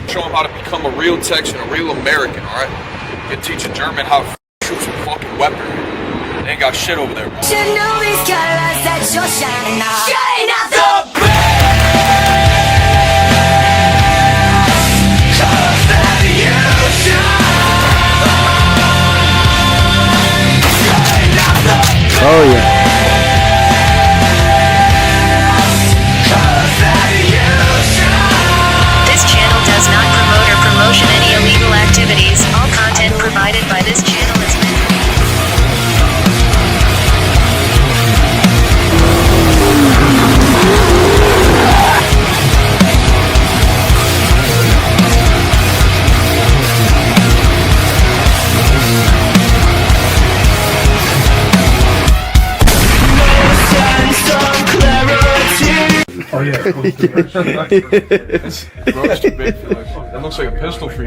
show them how to become a real Texan, a real American, alright? You teach a German how to shoot some fucking weapon. They ain't got shit over there, bro. Should know these colors that you're shining out. Shine out the Oh yeah. This channel does not promote or promotion any illegal activities. All content provided by this channel is meant Oh yeah, cool. Bro, it's too big for that. That looks like a pistol for you.